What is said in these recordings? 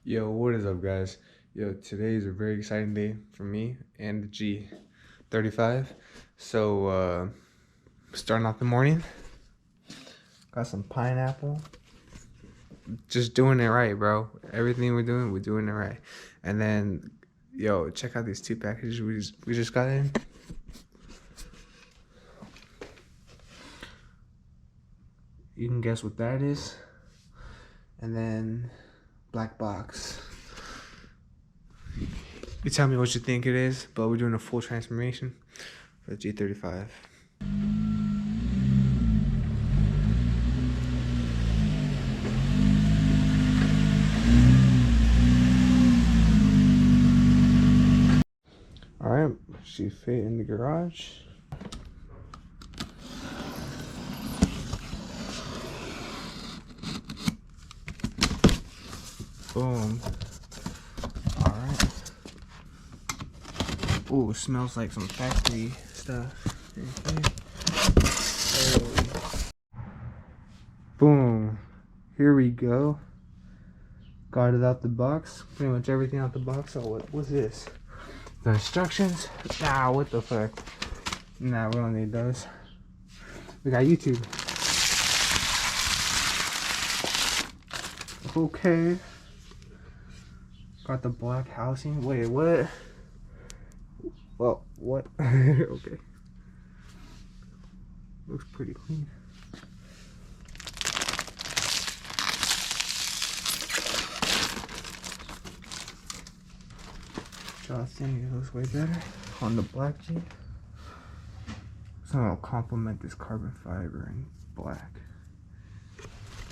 Yo, what is up, guys? Yo, today is a very exciting day for me and the G35. So, starting off the morning, got some pineapple. Just doing it right, bro. Everything we're doing it right. And then, yo, check out these two packages we just got in. You can guess what that is. And then, black box. You tell me what you think it is, but we're doing a full transformation for the G35. Alright, she fit in the garage. Boom. Alright. Ooh, smells like some factory stuff. Boom. Here we go. Got it out the box. Pretty much everything out the box. So what's this? The instructions? Nah, what the fuck? Nah, we don't need those. We got YouTube. Okay. Got the black housing. Wait, what? Well, what? Okay. Looks pretty clean. It looks way better on the black G. So I'll complement this carbon fiber in black.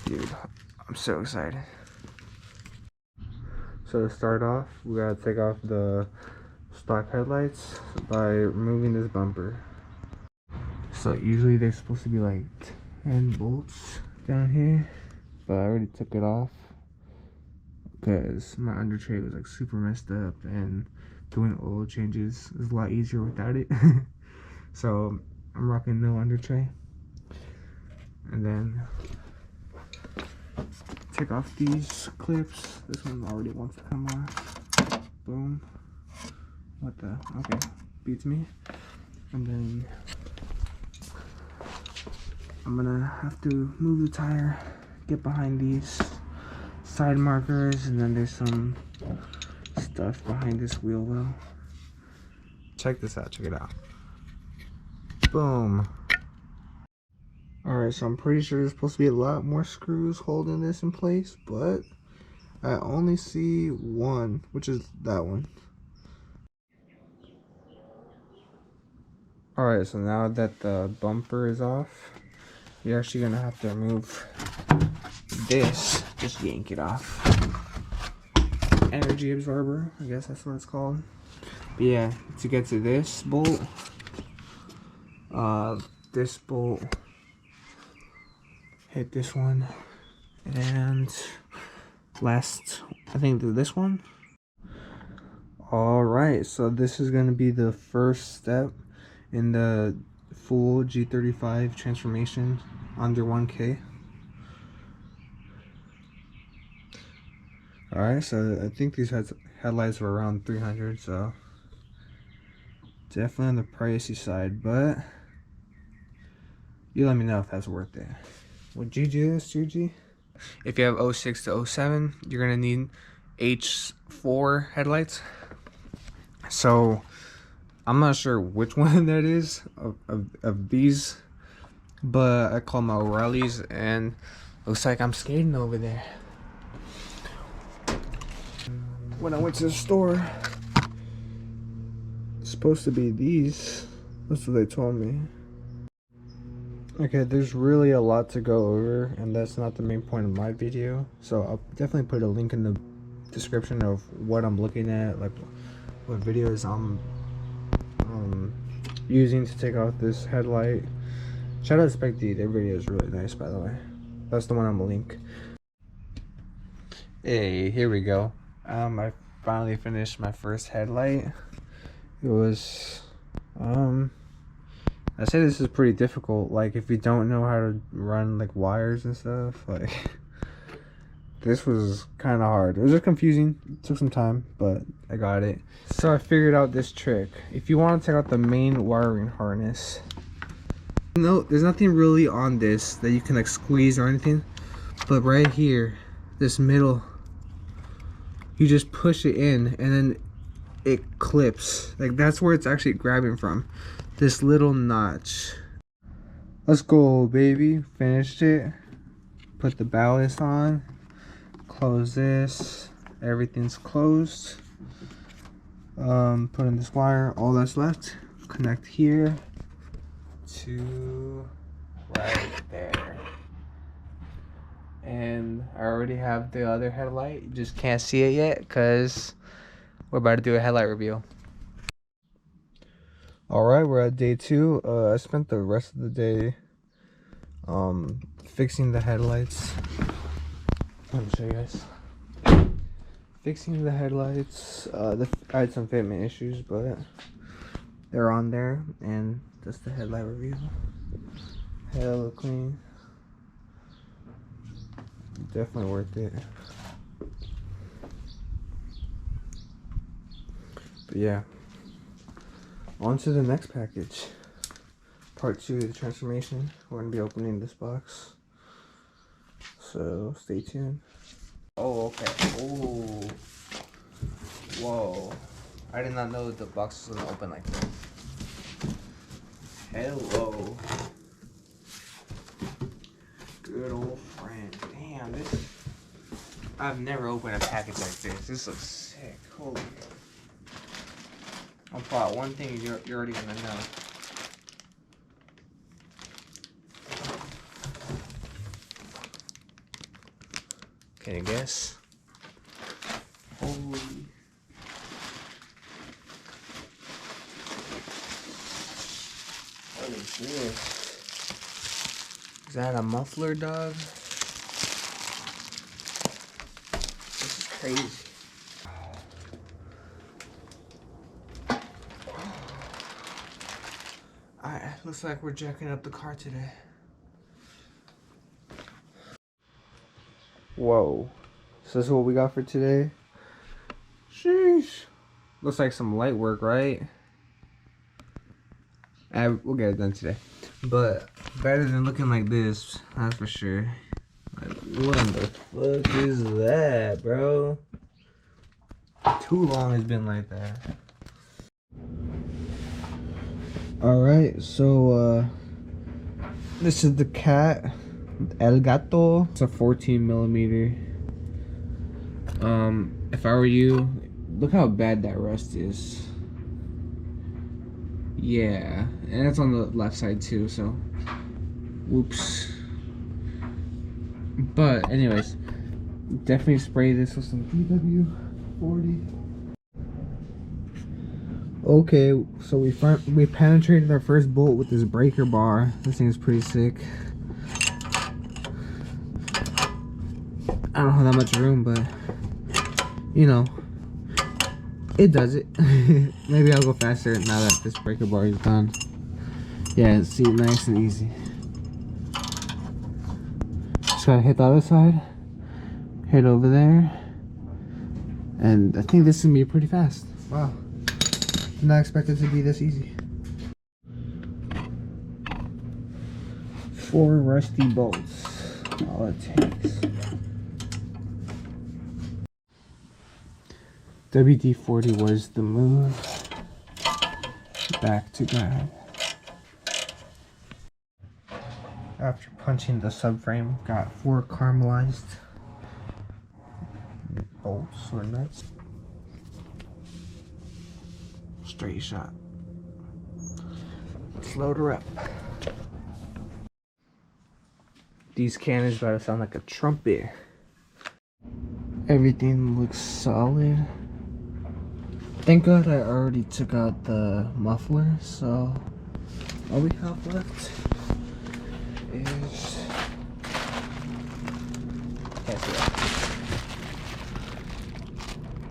Dude, I'm so excited. So to start off, we gotta take off the stock headlights by removing this bumper. So usually they're supposed to be like 10 bolts down here, but I already took it off because my under tray was like super messed up, and doing oil changes is a lot easier without it. So I'm rocking no under tray. And then take off these clips. This one already wants to come off. Boom. What the? Okay, beats me. And then I'm gonna have to move the tire, get behind these side markers, and then there's some stuff behind this wheel well. Check this out, check it out. Boom. Alright, so I'm pretty sure there's supposed to be a lot more screws holding this in place, but I only see one, which is that one. Alright, so now that the bumper is off, you're actually gonna have to remove this. Just yank it off. Energy absorber, I guess that's what it's called. But yeah, to get to this bolt, hit this one, and last, I think this one. Alright, so this is going to be the first step in the full G35 transformation under 1K. Alright, so I think these headlights were around 300, so definitely on the pricey side, but you let me know if that's worth it. Would you do this, Juji? If you have 06 to 07, you're gonna need H4 headlights. So I'm not sure which one that is of these, but I call my O'Reilly's, and looks like I'm skating over there. When I went to the store, it's supposed to be these. That's what they told me. Okay, there's really a lot to go over, and that's not the main point of my video. So I'll definitely put a link in the description of what I'm looking at, like what videos I'm using to take off this headlight. Shout out to SPEC, their video is really nice, by the way. That's the one I'm gonna link. Hey, here we go. I finally finished my first headlight. It was I say this is pretty difficult. Like, if you don't know how to run like wires and stuff, like This was kind of hard. It was just confusing. It took some time, but I got it. So I figured out this trick. If you want to take out the main wiring harness, no, there's nothing really on this that you can like squeeze or anything. But right here, this middle, you just push it in and then it clips. Like that's where it's actually grabbing from. This little notch. Let's go, baby. Finished it. Put the ballast on. Close this. Everything's closed. Put in this wire. All that's left. Connect here to right there. And I already have the other headlight. You just can't see it yet because we're about to do a headlight review. Alright, we're at day 2. I spent the rest of the day fixing the headlights. Let me show you guys. Fixing the headlights. I had some fitment issues, but they're on there. And that's the headlight review. Hella clean. Definitely worth it. But yeah, on to the next package. Part 2 of the transformation. We're gonna be opening this box, so stay tuned. Oh, okay. Oh, whoa! I did not know that the box was gonna open like this. Hello, good old friend. Damn, this. I've never opened a package like this. This looks sick. Holy. I'll pull out one thing you're already gonna know. Can you guess? Holy. What is this? Is that a muffler, dog? This is crazy. Looks like we're jacking up the car today. Whoa. So this is what we got for today. Sheesh. Looks like some light work, right? We'll get it done today. But better than looking like this, that's for sure. Like, what in the fuck is that, bro? Too long it's been like that. Alright, so this is the cat, El Gato. It's a 14mm. If I were you, look how bad that rust is. Yeah, and it's on the left side too, so whoops. But anyways, definitely spray this with some PW40. Okay, so we penetrated our first bolt with this breaker bar. This thing is pretty sick. I don't have that much room, but you know, it does it. Maybe I'll go faster now that this breaker bar is done. Yeah, see, nice and easy. Just gotta hit the other side, hit over there, and I think this is gonna be pretty fast. Wow. Did not expect it to be this easy. 4 rusty bolts, all it takes. WD-40 was the move. Back to grind. After punching the subframe, got 4 caramelized bolts or nuts. Straight shot. Let's load her up. These cannons about to sound like a trumpet. Everything looks solid. Thank God I already took out the muffler, so all we have left is can't see that.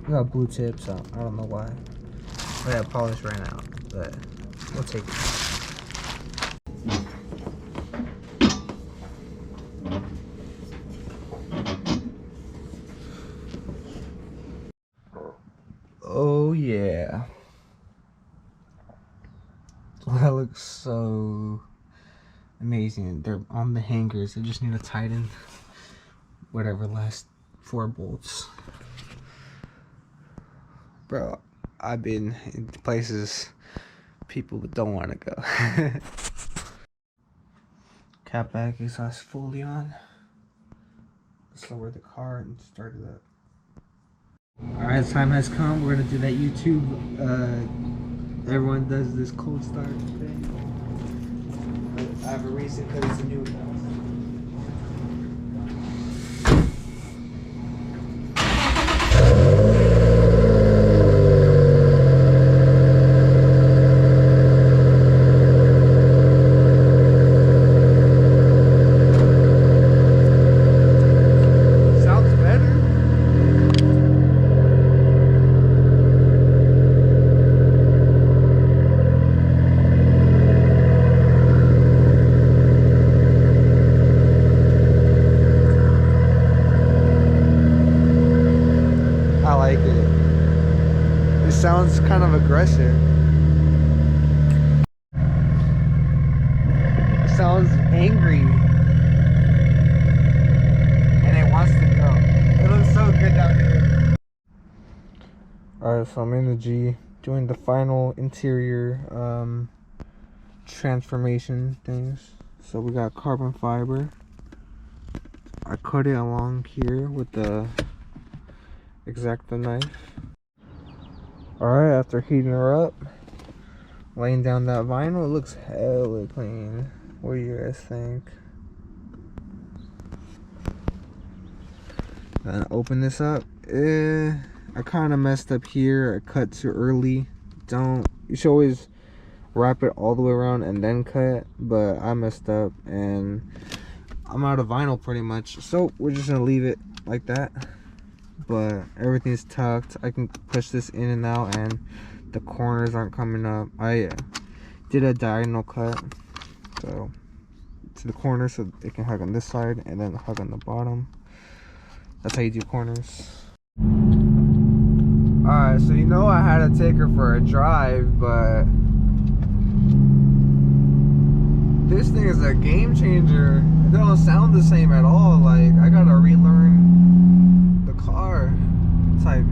We got blue tips. I don't know why. Oh yeah, polish ran out, but we'll take it. Yeah. That looks so amazing. They're on the hangers. I just need to tighten whatever last 4 bolts. Bro, I've been in places people don't want to go. Catback exhaust fully on. Let's lower the car and start it up. Alright, time has come. We're gonna do that YouTube everyone does this cold start thing. But I have a reason because it's a new house. Sounds kind of aggressive. It sounds angry. And it wants to go. It looks so good down here. Alright, so I'm in the G doing the final interior transformation things. So we got carbon fiber. I cut it along here with the X-Acto knife. Alright, after heating her up, laying down that vinyl, it looks hella clean. What do you guys think? Then open this up. I kind of messed up here. I cut too early. You should always wrap it all the way around and then cut, but I messed up and I'm out of vinyl pretty much. So we're just gonna leave it like that. But everything's tucked. I can push this in and out and the corners aren't coming up. I did a diagonal cut so to the corner so it can hug on this side and then hug on the bottom. That's how you do corners. Alright, so you know I had to take her for a drive, but this thing is a game changer. It don't sound the same at all. Like, I gotta relearn car type it.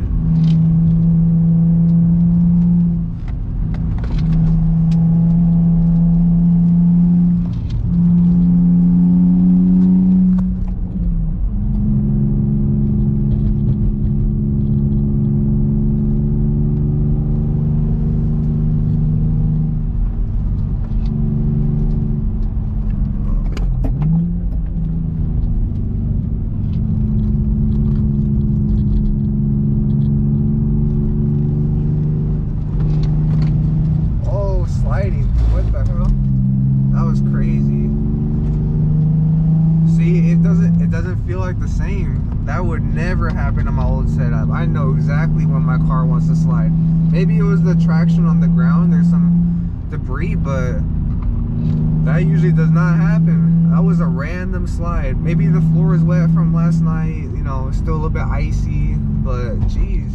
What the hell? That was crazy. See, it doesn't feel like the same. That would never happen on my old setup. I know exactly when my car wants to slide. Maybe it was the traction on the ground. There's some debris, but that usually does not happen. That was a random slide. Maybe the floor is wet from last night. You know, it's still a little bit icy, but jeez,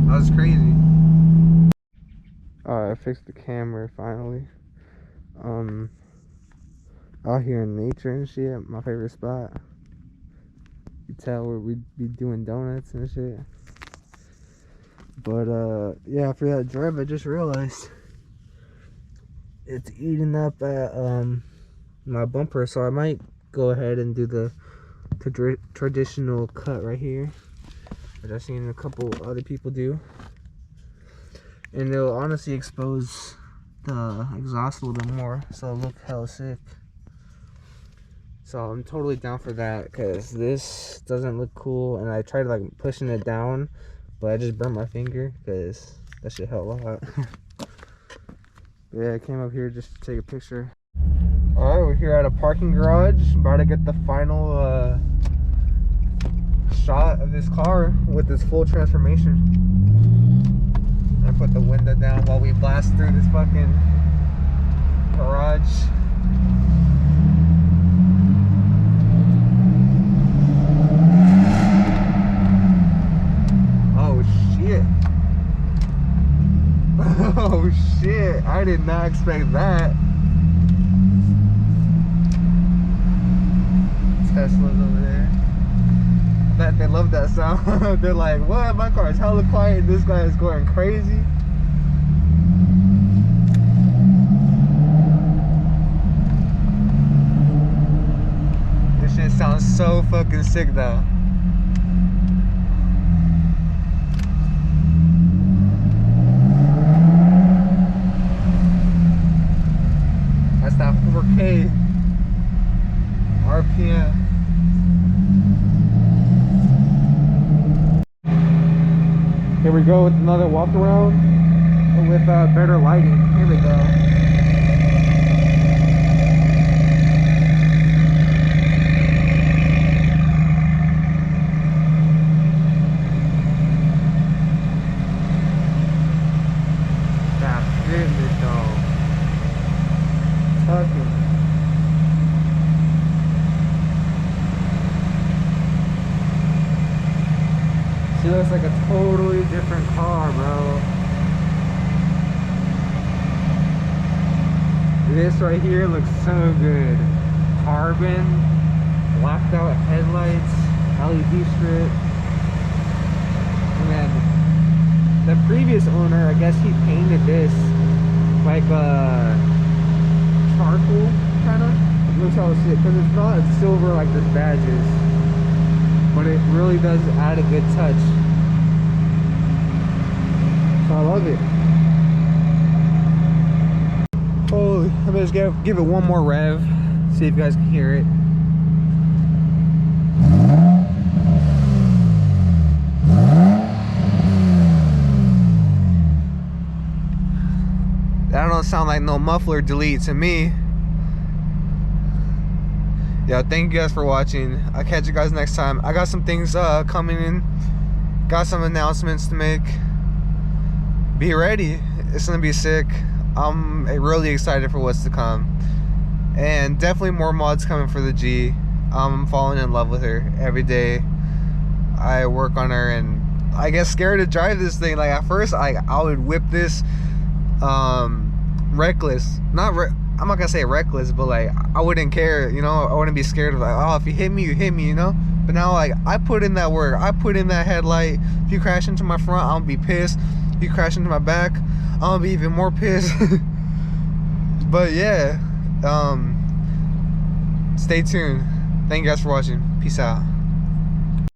that was crazy. I fixed the camera finally. Out here in nature and shit, my favorite spot. You tell where we'd be doing donuts and shit. But yeah, after that drive, I just realized it's eating up at my bumper, so I might go ahead and do the traditional cut right here, which I've seen a couple other people do. And it'll honestly expose the exhaust a little bit more, so it'll look hella sick. So I'm totally down for that, because this doesn't look cool, and I tried like pushing it down, but I just burnt my finger because that shit hella hot. Yeah, I came up here just to take a picture. Alright, we're here at a parking garage, about to get the final shot of this car with this full transformation. I put the window down while we blast through this fucking garage. I did not expect that. Tesla's over there. I bet they love that sound. They're like, what? My car is hella quiet. This guy is going crazy. This shit sounds so fucking sick though. That's that 4K RPM. Here we go with another walk around with better lighting. Here we go. That's goodness though. Tucking. She looks like a totally different car, bro. This right here looks so good. Carbon, blacked out headlights, LED strip. And then the previous owner, I guess he painted this like charcoal kind of. Looks how it's because it's not silver like this badge is. But it really does add a good touch. So I love it. Holy, I'm gonna just give it one more rev. See if you guys can hear it. That don't sound like no muffler delete to me. Yeah, thank you guys for watching. I'll catch you guys next time. I got some things coming in. Got some announcements to make. Be ready. It's gonna be sick. I'm really excited for what's to come. And definitely more mods coming for the G. I'm falling in love with her every day. I work on her and I get scared to drive this thing. Like at first I would whip this reckless. I'm not gonna say reckless, but like I wouldn't care, you know. I wouldn't be scared of like, oh, if you hit me, you hit me, you know. But now like I put in that work, I put in that headlight. If you crash into my front, I'm gonna be pissed. If you crash into my back, I'm gonna be even more pissed. But yeah, stay tuned. Thank you guys for watching. Peace out.